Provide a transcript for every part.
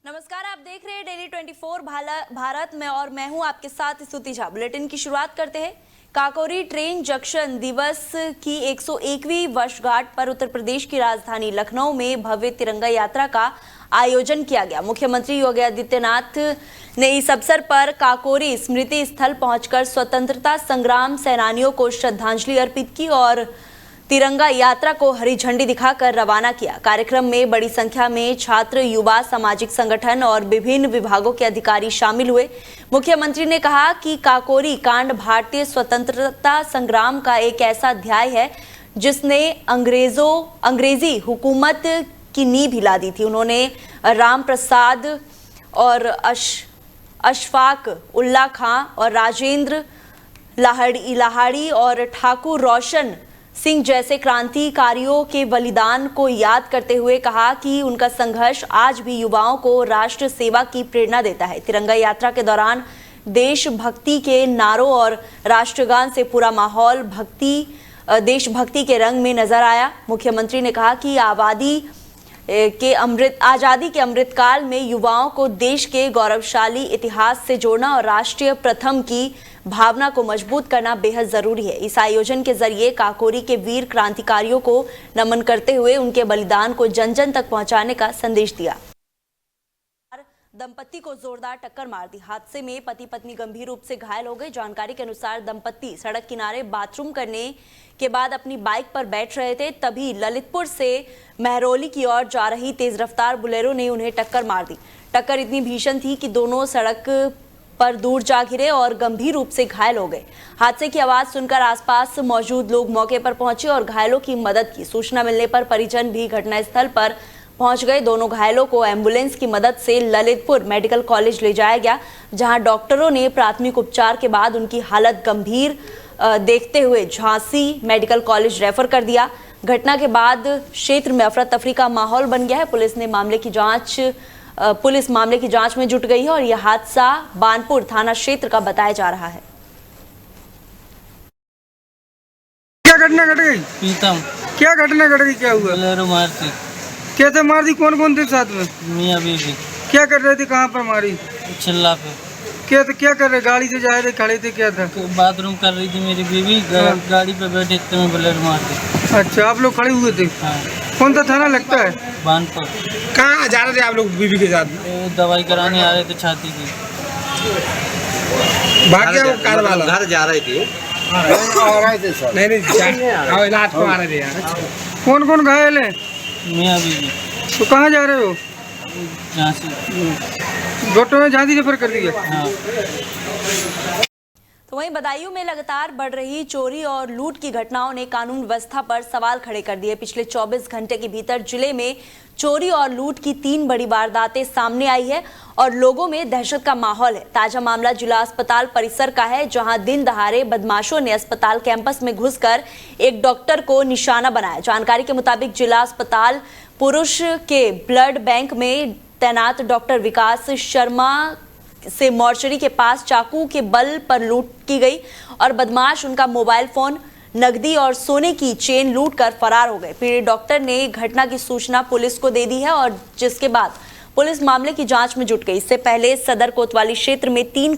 नमस्कार, आप देख रहे हैं डेली 24 भारत में और मैं हूं आपके साथ स्तुति झा। बुलेटिन की शुरुआत करते हैं। काकोरी ट्रेन जंक्शन दिवस की 101वीं वर्षगांठ पर उत्तर प्रदेश की राजधानी लखनऊ में भव्य तिरंगा यात्रा का आयोजन किया गया। मुख्यमंत्री योगी आदित्यनाथ ने इस अवसर पर काकोरी स्मृति स्थल पहुंचकर स्वतंत्रता संग्राम सेनानियों को श्रद्धांजलि अर्पित की और तिरंगा यात्रा को हरी झंडी दिखाकर रवाना किया। कार्यक्रम में बड़ी संख्या में छात्र, युवा, सामाजिक संगठन और विभिन्न विभागों के अधिकारी शामिल हुए। मुख्यमंत्री ने कहा कि काकोरी कांड भारतीय स्वतंत्रता संग्राम का एक ऐसा अध्याय है जिसने अंग्रेजी हुकूमत की नींव हिला दी थी। उन्होंने राम प्रसाद और अशफाक उल्ला खां और राजेंद्र लाहाड़ी और ठाकुर रोशन सिंह जैसे क्रांतिकारियों के बलिदान को याद करते हुए कहा कि उनका संघर्ष आज भी युवाओं को राष्ट्र सेवा की प्रेरणा देता है। तिरंगा यात्रा के दौरान देशभक्ति के नारों और राष्ट्रगान से पूरा माहौल देशभक्ति के रंग में नजर आया। मुख्यमंत्री ने कहा कि आज़ादी के अमृतकाल में युवाओं को देश के गौरवशाली इतिहास से जोड़ना और राष्ट्रीय प्रथम की भावना को मजबूत करना बेहद जरूरी है। इस आयोजन के जरिए काकोरी के वीर क्रांतिकारियों को नमन करते हुए उनके बलिदान को जन जन तक पहुंचाने का संदेश दिया। दंपति को जोरदार टक्कर मार दी। हादसे में पति पत्नी गंभीर रूप से घायल हो गए। जानकारी के अनुसार दंपति सड़क किनारे बाथरूम करने के बाद अपनी बाइक पर बैठ रहे थे, तभी ललितपुर से महरौली की ओर जा रही तेज रफ्तार बुलेरो ने उन्हें टक्कर मार दी। टक्कर इतनी भीषण थी कि दोनों सड़क पर दूर जा गिरे और गंभीर रूप से घायल हो गए। हादसे की आवाज सुनकर आसपास मौजूद लोग मौके पर पहुंचे और घायलों की मदद की। सूचना मिलने पर परिजन भी घटनास्थल पर पहुंच गए। दोनों घायलों को एम्बुलेंस की मदद से ललितपुर मेडिकल कॉलेज ले जाया गया, जहां डॉक्टरों ने प्राथमिक उपचार के बाद उनकी हालत गंभीर देखते हुए झांसी मेडिकल कॉलेज रेफर कर दिया। घटना के बाद क्षेत्र में अफरा तफरी का माहौल बन गया है। पुलिस मामले की जांच में जुट गई है और यह हादसा बानपुर थाना क्षेत्र का बताया जा रहा है। क्या घटना घट गई? पीतम। क्या घटना घट गई? क्या हुआ? बोलेरो मारती। कैसे मार दी? कौन कौन थे साथ में? मियाँ बीवी। क्या कर रहे थे? कहाँ पर मारी? चिल्ला पे। क्या कर रहे? गाड़ी से जा रहे खड़े थे? क्या था? बाथरूम कर रही थी मेरी बीवी, गाड़ी पे बैठे थे, मैं बोलेरो मारती। अच्छा, आप लोग खड़े हुए थे? हाँ। कौन सा थाना लगता है? बानपुर। कहाँ जा रहे थे आप लोग बीवी के साथ? दवाई कराने आ रहे थे छाती की। घर जा रहे थे। नहीं, इलाज को आ रहे थे यार। कौन कौन घायल है? मियाँ बीवी। तो कहाँ जा रहे हो? झांसी। डॉक्टर ने झांसी रेफर कर दिया। हाँ। तो वहीं बदायूं में लगातार बढ़ रही चोरी और लूट की घटनाओं ने कानून व्यवस्था पर सवाल खड़े कर दिए। पिछले 24 घंटे के भीतर जिले में चोरी और लूट की 3 बड़ी वारदातें सामने आई है और लोगों में दहशत का माहौल है। ताजा मामला जिला अस्पताल परिसर का है, जहां दिन दहाड़े बदमाशों ने अस्पताल कैंपस में घुसकर एक डॉक्टर को निशाना बनाया। जानकारी के मुताबिक जिला अस्पताल पुरुष के ब्लड बैंक में तैनात डॉक्टर विकास शर्मा से मोर्चरी के पास चाकू के बल पर लूट की गई और बदमाश उनका मोबाइल फोन, नकदी और सोने की चेन लूटकर फरार हो गए। पीड़ित डॉक्टर ने घटना की सूचना पुलिस को दे दी है और जिसके बाद पुलिस मामले की जांच में जुट गई। इससे पहले सदर कोतवाली क्षेत्र में 3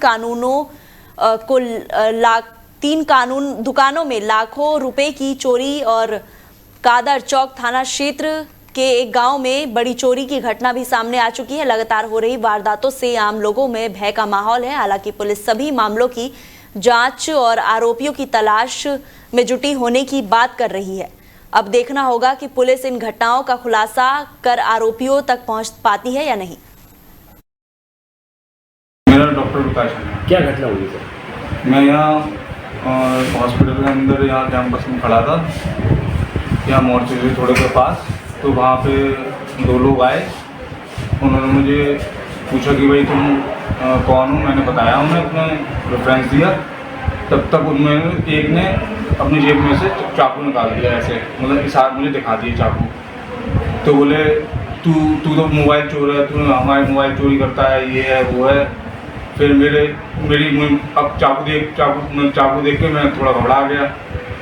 दुकानों में लाखों रुपए की चोरी और कादर चौक थाना क्षेत्र के एक गांव में बड़ी चोरी की घटना भी सामने आ चुकी है। लगातार हो रही वारदातों से आम लोगों में भय का माहौल है। हालांकि पुलिस सभी मामलों की जांच और आरोपियों की तलाश में जुटी होने की बात कर रही है। अब देखना होगा कि पुलिस इन घटनाओं का खुलासा कर आरोपियों तक पहुंच पाती है या नहीं। मेरा डॉक्टर विकास है। क्या घटना हुई सर? मैं यहाँ हॉस्पिटल के अंदर यहाँ कैंपस में खड़ा था, यहाँ मोर्चरी थोड़े के पास, तो वहाँ पे 2 लोग आए। उन्होंने मुझे पूछा कि भाई तुम कौन हो? मैंने बताया, उन्हें अपने रेफरेंस दिया। तब तक उनमें एक ने अपनी जेब में से चाकू निकाल दिया, ऐसे मतलब इशारा मुझे दिखा दिए चाकू। तो बोले तू तो मोबाइल चोर है, तू हमारे मोबाइल चोरी करता है, ये है वो है। फिर अब चाकू देख के मैं थोड़ा घबरा गया,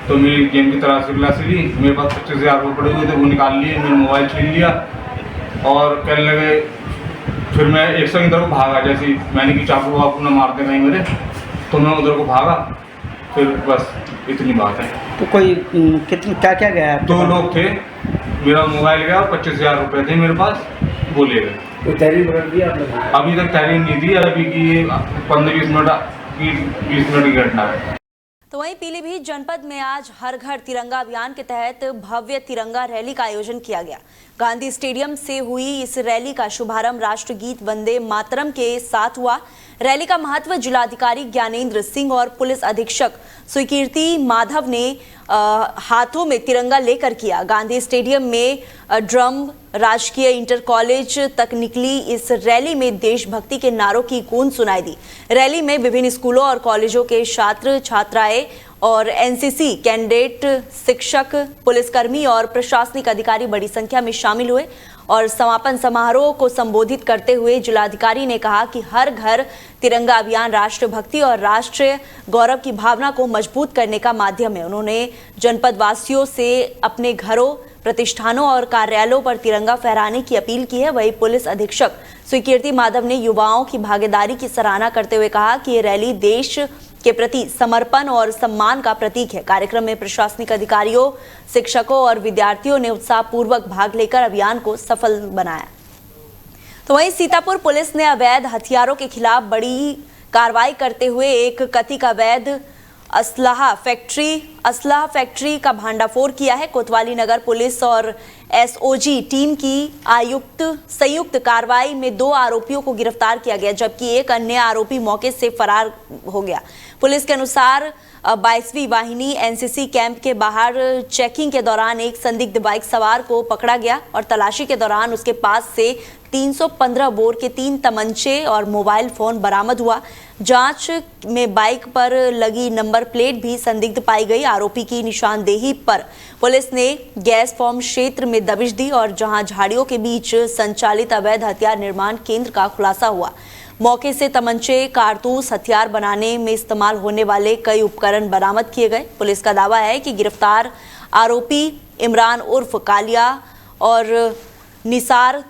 तो मेरी जेब की तलाशी ली। मेरे पास 25,000 रुपये पड़े हुए थे, वो निकाल लिए, मेरा मोबाइल छीन लिया और कहने लगे फिर मैं एक सेकंड इधर को भागा, जैसे मैंने कि चाकू वाकू ना मार दे कहीं मेरे, तो मैं उधर को भागा। फिर बस इतनी बात है। तो कोई कितने क्या क्या गया है? 2 लोग थे, मेरा मोबाइल गया और 25,000 रुपये थे मेरे पास, वो ले गए। कोई तहरीर वगैरह दी आपने? अभी तक तहरीर नहीं दी, अभी की 15-20 मिनट की घटना है। तो वहीं पीलीभीत जनपद में आज हर घर तिरंगा अभियान के तहत भव्य तिरंगा रैली का आयोजन किया गया। गांधी स्टेडियम से हुई इस रैली का शुभारंभ राष्ट्रगीत वंदे मातरम के साथ हुआ। रैली का महत्व जिलाधिकारी ज्ञानेंद्र सिंह और पुलिस अधीक्षक स्वीकृति माधव ने हाथों में तिरंगा लेकर किया। गांधी स्टेडियम में ड्रम राजकीय इंटर कॉलेज तक निकली इस रैली में देशभक्ति के नारों की गूंज सुनाई दी। रैली में विभिन्न स्कूलों और कॉलेजों के छात्र छात्राएं और एनसीसी कैडेट, शिक्षक, पुलिसकर्मी और प्रशासनिक अधिकारी बड़ी संख्या में शामिल हुए और समापन समारोह को संबोधित करते हुए जिलाधिकारी ने कहा कि हर घर तिरंगा अभियान राष्ट्रभक्ति और राष्ट्रीय गौरव की भावना को मजबूत करने का माध्यम है। उन्होंने जनपद वासियों से अपने घरों, प्रतिष्ठानों और कार्यालयों पर तिरंगा फहराने की अपील की है। वहीं पुलिस अधीक्षक स्वीकृति माधव ने युवाओं की भागीदारी की सराहना करते हुए कहा कि ये रैली देश के प्रति समर्पण और सम्मान का प्रतीक है। कार्यक्रम में प्रशासनिक अधिकारियों, शिक्षकों और विद्यार्थियों ने उत्साहपूर्वक भाग लेकर अभियान को सफल बनाया। तो वहीं सीतापुर पुलिस ने अवैध हथियारों के खिलाफ बड़ी कार्रवाई करते हुए एक कथित अवैध असलाह फैक्ट्री का भांडाफोड़ किया है। कोतवाली नगर पुलिस और एसओजी टीम की संयुक्त कार्रवाई में 2 आरोपियों को गिरफ्तार किया गया, जबकि एक अन्य आरोपी मौके से फरार हो गया। पुलिस के अनुसार 22वीं वाहिनी एनसीसी कैंप के बाहर चेकिंग के दौरान एक संदिग्ध बाइक सवार को पकड़ा गया और तलाशी के दौरान उसके पास से 315 बोर के 3 तमंचे और मोबाइल फोन बरामद हुआ। जांच में बाइक पर लगी नंबर प्लेट भी संदिग्ध पाई गई। आरोपी की निशानदेही पर पुलिस ने गैस फॉर्म क्षेत्र में दबिश दी और जहां झाड़ियों के बीच संचालित अवैध हथियार निर्माण केंद्र का खुलासा हुआ। मौके से तमंचे, कारतूस, हथियार बनाने में इस्तेमाल होने वाले कई उपकरण बरामद किए गए। पुलिस का दावा है कि गिरफ्तार आरोपी इमरान उर्फ कालिया और निसार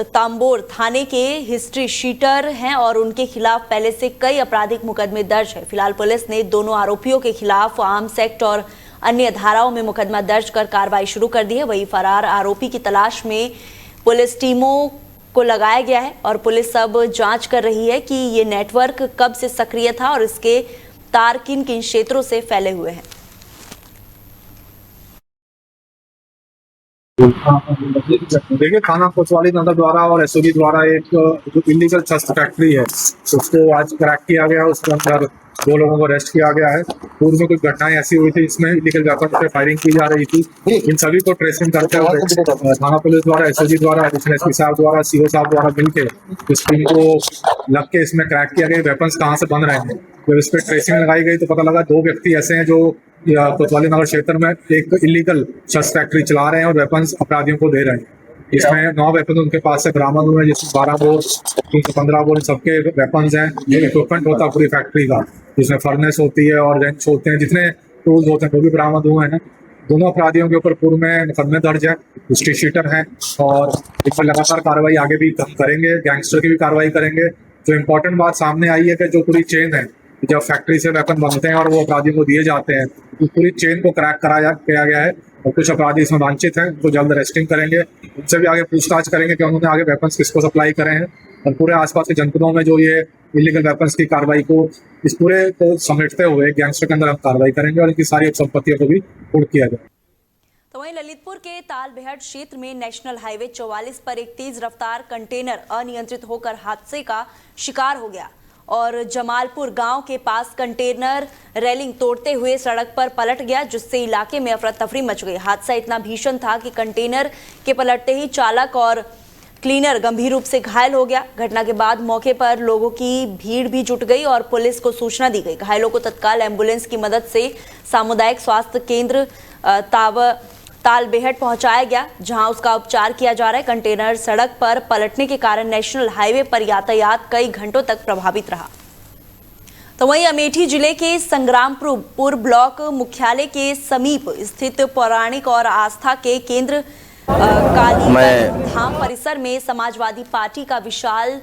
तांबोर थाने के हिस्ट्री शीटर हैं और उनके खिलाफ पहले से कई आपराधिक मुकदमे दर्ज है। फिलहाल पुलिस ने दोनों आरोपियों के खिलाफ आर्म्स एक्ट और अन्य धाराओं में मुकदमा दर्ज कर कार्रवाई शुरू कर दी है। वहीं फरार आरोपी की तलाश में पुलिस टीमों को लगाया गया है और पुलिस अब जांच कर रही है कि ये नेटवर्क कब से सक्रिय था और इसके तार किन किन क्षेत्रों से फैले हुए हैं। देखिए, थाना कोतवाली नगर द्वारा और एसओजी द्वारा एक जो इलीगल शस्त्र फैक्ट्री है उसको आज क्रैक किया गया। उसके अंदर 2 लोगों को अरेस्ट किया गया है। पूर्व में कुछ घटनाएं ऐसी हुई थी जिसमें इलीगल वेपन पे फायरिंग की जा रही थी। इन सभी को ट्रेसिंग करते हुए थाना पुलिस द्वारा, एसओजी द्वारा, एडिशनल एसपी साहब द्वारा, सीओ साहब द्वारा मिलकर इस टीम को लग के इसमें क्रैक किया गया। वेपन्स कहाँ से बन रहे हैं, जब इस पर ट्रेसिंग लगाई गई तो पता लगा 2 व्यक्ति ऐसे हैं जो कोतवाली नगर क्षेत्र में एक इलीगल शस्त्र फैक्ट्री चला रहे हैं और वेपन्स अपराधियों को दे रहे हैं। इसमें 9 वेपन उनके पास से बरामद हुए हैं, जिसमें 12 बोर, 315 बोर सबके वेपन्स हैं। ये इक्विपमेंट होता है पूरी फैक्ट्री का, जिसमें फर्नेस होती है और रेंच होते हैं, जितने टूल्स होते हैं वो भी बरामद हुए हैं। दोनों अपराधियों के ऊपर पूर्व में मुकदमे दर्ज है, हिस्ट्री शीटर हैं और इस पर लगातार कार्रवाई आगे भी करेंगे। गैंगस्टर की भी कार्रवाई करेंगे। जो इम्पोर्टेंट बात सामने आई है कि जो पूरी चेन है, जब फैक्ट्री से वेपन बनते हैं और वो अपराधियों को दिए जाते हैं, तो पूरी चेन को क्रैक किया गया है और कुछ अपराधी इसमें वांछित हैं, उनको जल्द अरेस्टिंग करेंगे। उनसे भी आगे पूछताछ करेंगे कि उन्होंने आगे वेपन्स किसको सप्लाई करे हैं और पूरे आसपास के जनपदों में जो ये इलीगल वेपन्स की कार्रवाई को, इस पूरे को समेटते हुए गैंगस्टर के अंदर हम कार्रवाई करेंगे और इनकी सारी संपत्तियों को भी पूर्ण किया जाए। तो वहीं ललितपुर के तालबेहट क्षेत्र में नेशनल हाईवे 44 पर एक तेज रफ्तार कंटेनर अनियंत्रित होकर हादसे का शिकार हो गया और जमालपुर गांव के पास कंटेनर रेलिंग तोड़ते हुए सड़क पर पलट गया, जिससे इलाके में अफरा तफरी मच गई। हादसा इतना भीषण था कि कंटेनर के पलटते ही चालक और क्लीनर गंभीर रूप से घायल हो गया। घटना के बाद मौके पर लोगों की भीड़ भी जुट गई और पुलिस को सूचना दी गई। घायलों को तत्काल एम्बुलेंस की मदद से सामुदायिक स्वास्थ्य केंद्र तालबेहट पहुंचाया गया, जहां उसका उपचार किया जा रहा है। कंटेनर सड़क पर पलटने के कारण नेशनल हाईवे पर यातायात कई घंटों तक प्रभावित रहा। तो वहीं अमेठी जिले के संग्रामपुर ब्लॉक मुख्यालय के समीप स्थित पौराणिक और आस्था के केंद्र काली धाम परिसर में समाजवादी पार्टी का विशाल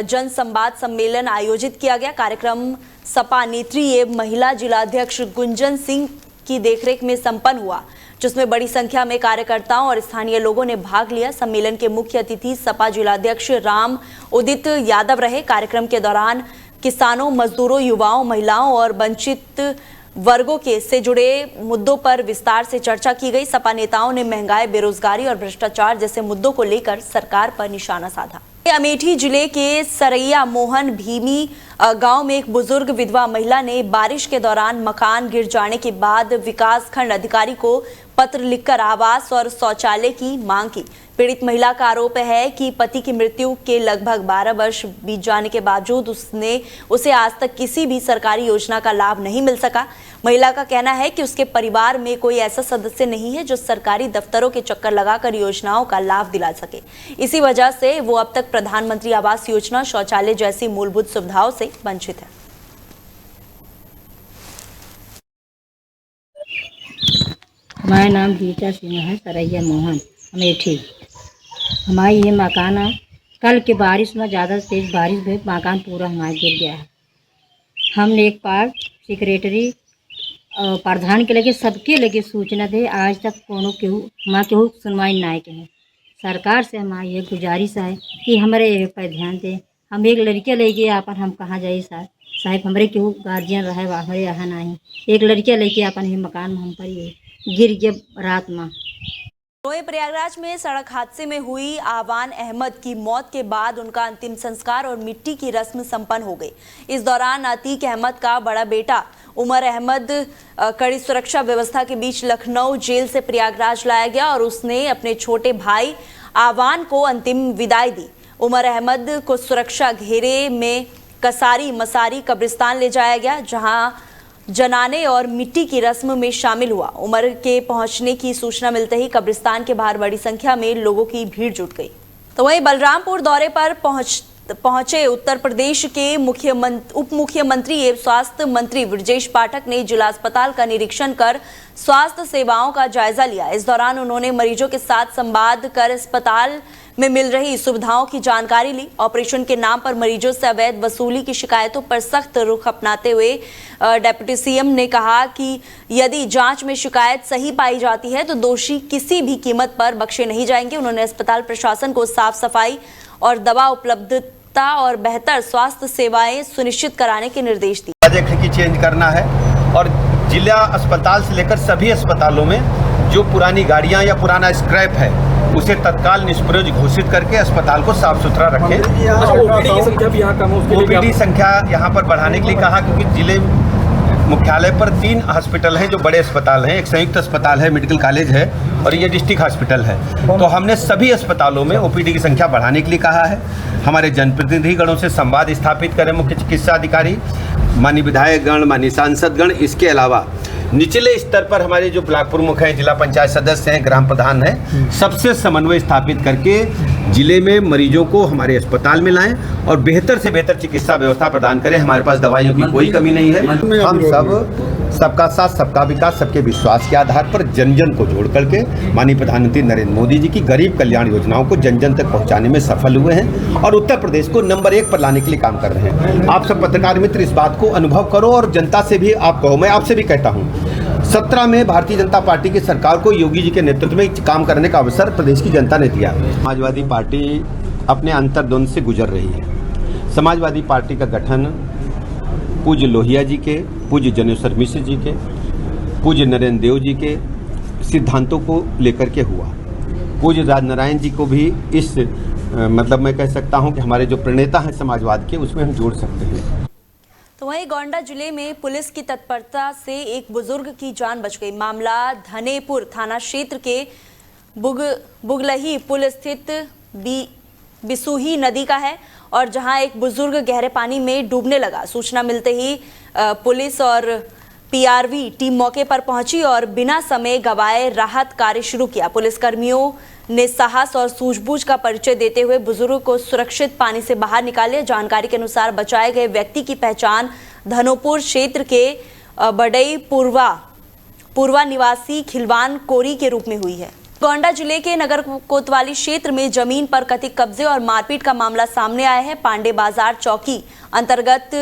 जन संवाद सम्मेलन आयोजित किया गया। कार्यक्रम सपा नेत्री एवं महिला जिलाध्यक्ष गुंजन सिंह की देखरेख में संपन्न हुआ, जिसमें बड़ी संख्या में कार्यकर्ताओं और स्थानीय लोगों ने भाग लिया। सम्मेलन के मुख्य अतिथि सपा जिलाध्यक्ष राम उदित यादव रहे। कार्यक्रम के दौरान किसानों, मजदूरों, युवाओं, महिलाओं और वंचित वर्गों के से जुड़े मुद्दों पर विस्तार से चर्चा की गई। सपा नेताओं ने महंगाई, बेरोजगारी और भ्रष्टाचार जैसे मुद्दों को लेकर सरकार पर निशाना साधा। अमेठी जिले के सरैया मोहन भीमी गांव में एक बुजुर्ग विधवा महिला ने बारिश के दौरान मकान गिर जाने के बाद विकास खंड अधिकारी को पत्र लिखकर आवास और शौचालय की मांग की। पीड़ित महिला का आरोप है कि पति की मृत्यु के लगभग 12 वर्ष बीत जाने के बावजूद उसे आज तक किसी भी सरकारी योजना का लाभ नहीं मिल सका। महिला का कहना है कि उसके परिवार में कोई ऐसा सदस्य नहीं है जो सरकारी दफ्तरों के चक्कर लगाकर योजनाओं का लाभ दिला सके। इसी वजह से वो अब तक प्रधानमंत्री आवास योजना, शौचालय जैसी मूलभूत सुविधाओं से वंचित है। हमारा नाम गीता सिंह है, सरैया मोहन, अमेठी। हमारी ये मकान कल के बारिश में ज़्यादा तेज़ बारिश में मकान पूरा हमारा गिर गया है। हमने एक बार सेक्रेटरी और प्रधान के लगे सबके लगे सूचना दे, आज तक कोनो केहू सुनवाई ना के हैं। सरकार से हमारी ये गुजारिश है कि हमारे पर ध्यान दें। हम एक लड़के लेके अपन हम कहाँ जाए साहब, हमारे केहू गार्जियन रहे हमारे यहाँ नहीं। एक लड़के लेके अपन ही मकान में हम पर ये गिर गया रात में। प्रयागराज में सड़क हादसे में हुई आवान अहमद की मौत के बाद उनका अंतिम संस्कार और मिट्टी की रस्म संपन्न हो गई। इस दौरान अतीक अहमद का बड़ा बेटा उमर अहमद कड़ी सुरक्षा व्यवस्था के बीच लखनऊ जेल से प्रयागराज लाया गया और उसने अपने छोटे भाई आवान को अंतिम विदाई दी। उमर अहमद को सुरक्षा घेरे में कसारी मसारी कब्रिस्तान ले जाया गया, जहां जनाने और मिट्टी की रस्म में शामिल हुआ। उमर के पहुंचने की सूचना मिलते ही कब्रिस्तान के बाहर बड़ी संख्या में लोगों की भीड़ जुट गई। तो वहीं बलरामपुर दौरे पर पहुंचे उत्तर प्रदेश के उप मुख्यमंत्री एवं स्वास्थ्य मंत्री ब्रजेश पाठक ने जिला अस्पताल का निरीक्षण कर स्वास्थ्य सेवाओं का जायजा लिया। इस दौरान उन्होंने मरीजों के साथ संवाद कर अस्पताल में मिल रही सुविधाओं की जानकारी ली। ऑपरेशन के नाम पर मरीजों से अवैध वसूली की शिकायतों पर सख्त रुख अपनाते हुए डिप्टी सीएम ने कहा कि यदि जांच में शिकायत सही पाई जाती है तो दोषी किसी भी कीमत पर बख्शे नहीं जाएंगे। उन्होंने अस्पताल प्रशासन को साफ सफाई और दवा उपलब्धता और बेहतर स्वास्थ्य सेवाएं सुनिश्चित कराने के निर्देश दिए। खिड़की चेंज करना है और जिला अस्पताल से लेकर सभी अस्पतालों में जो पुरानी गाड़ियां या पुराना स्क्रैप है उसे तत्काल निष्प्रयोज घोषित करके अस्पताल को साफ सुथरा रखें। ओपीडी संख्या यहाँ पर बढ़ाने के लिए कहा, क्योंकि जिले मुख्यालय पर 3 हॉस्पिटल हैं जो बड़े अस्पताल हैं। एक संयुक्त अस्पताल है, मेडिकल कॉलेज है और ये डिस्ट्रिक्ट हॉस्पिटल है। तो हमने सभी अस्पतालों में ओपीडी की संख्या बढ़ाने के लिए कहा है। हमारे जनप्रतिनिधिगणों से संवाद स्थापित करें मुख्य चिकित्सा अधिकारी, माननीय विधायकगण, माननीय सांसदगण। इसके अलावा निचले स्तर पर हमारे जो ब्लॉक प्रमुख हैं, जिला पंचायत सदस्य हैं, ग्राम प्रधान हैं, सबसे समन्वय स्थापित करके जिले में मरीजों को हमारे अस्पताल में लाएं और बेहतर से बेहतर चिकित्सा व्यवस्था प्रदान करें। हमारे पास दवाइयों की कोई कमी नहीं है। हम सबका साथ सबका विकास, सबके विश्वास के आधार पर जन जन को जोड़ करके माननीय प्रधानमंत्री नरेंद्र मोदी जी की गरीब कल्याण योजनाओं को जन जन तक पहुंचाने में सफल हुए हैं और उत्तर प्रदेश को नंबर 1 पर लाने के लिए काम कर रहे हैं। आप सब पत्रकार मित्र इस बात को अनुभव करो और जनता से भी आप कहो। मैं आपसे भी कहता हूँ, 17 में भारतीय जनता पार्टी की सरकार को योगी जी के नेतृत्व में काम करने का अवसर प्रदेश की जनता ने दिया। समाजवादी पार्टी अपने अंतर्द्वंद से गुजर रही है। समाजवादी पार्टी का गठन पूज्य लोहिया जी के, पूज्य जनेश्वर मिश्र जी के, पूज्य नरेंद्र देव जी के सिद्धांतों को लेकर के हुआ। पूज्य राजनारायण जी को भी इस मतलब मैं कह सकता हूं कि हमारे जो प्रणेता हैं समाजवाद के, उसमें हम जोड़ सकते हैं। तो वहीं गोंडा जिले में पुलिस की तत्परता से एक बुजुर्ग की जान बच गई। मामला धनेपुर थाना क्षेत्र के बुगलही पुल स्थित बिसूही नदी का है और जहां एक बुजुर्ग गहरे पानी में डूबने लगा। सूचना मिलते ही पुलिस और पीआरवी टीम मौके पर पहुंची और बिना समय गवाए राहत कार्य शुरू किया। पुलिसकर्मियों ने साहस और सूझबूझ का परिचय देते हुए बुजुर्ग को सुरक्षित पानी से बाहर निकाले। जानकारी के अनुसार बचाए गए व्यक्ति की पहचान धनोपुर क्षेत्र के बड़ई पूर्वा निवासी खिलवान कोरी के रूप में हुई है। गोंडा जिले के नगर कोतवाली क्षेत्र में जमीन पर कथित कब्जे और मारपीट का मामला सामने आया है। पांडे बाजार चौकी अंतर्गत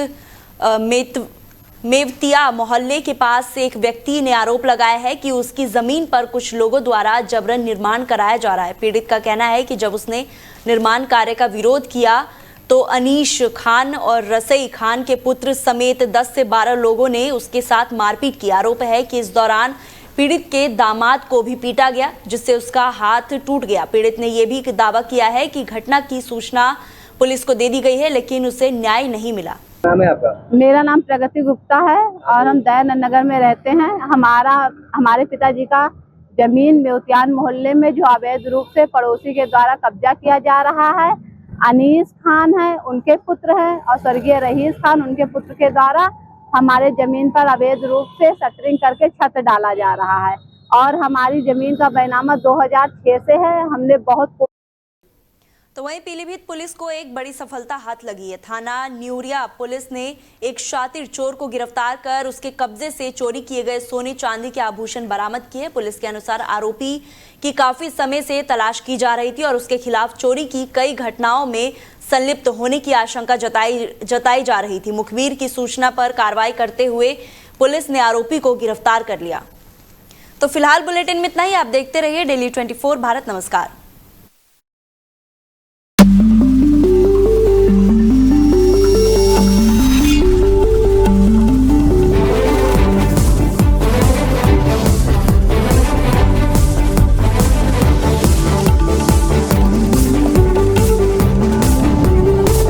मेवतिया मोहल्ले के पास एक व्यक्ति ने आरोप लगाया है कि उसकी जमीन पर कुछ लोगों द्वारा जबरन निर्माण कराया जा रहा है। पीड़ित का कहना है कि जब उसने निर्माण कार्य का विरोध किया तो अनीश खान और रसई खान के पुत्र समेत 10 से 12 लोगों ने उसके साथ मारपीट की। आरोप है कि इस दौरान पीड़ित के दामाद को भी पीटा गया, जिससे उसका हाथ टूट गया। पीड़ित ने यह भी दावा किया है कि घटना की सूचना पुलिस को दे दी गई है, लेकिन उसे न्याय नहीं मिला। नाम है आपका? मेरा नाम प्रगति गुप्ता है और हम दयानंद नगर में रहते हैं। हमारे पिताजी का जमीन मेवतियान मोहल्ले में जो अवैध रूप से पड़ोसी के द्वारा कब्जा किया जा रहा है, अनीस खान है उनके पुत्र हैं और स्वर्गीय रहीस खान उनके पुत्र के द्वारा हमारे जमीन पर अवैध रूप से शटरिंग करके छत डाला जा रहा है और हमारी जमीन का बैनामा 2006 से है। हमने बहुत तो वहीं पीलीभीत पुलिस को एक बड़ी सफलता हाथ लगी है। थाना न्यूरिया पुलिस ने एक शातिर चोर को गिरफ्तार कर उसके कब्जे से चोरी किए गए सोने चांदी के आभूषण बरामद किए। पुलिस के अनुसार आरोपी की काफी समय से तलाश की जा रही थी और उसके खिलाफ चोरी की कई घटनाओं में संलिप्त होने की आशंका जताई जा रही थी। मुखबिर की सूचना पर कार्रवाई करते हुए पुलिस ने आरोपी को गिरफ्तार कर लिया। तो फिलहाल बुलेटिन में इतना ही। आप देखते रहिए डेली 24 भारत। नमस्कार।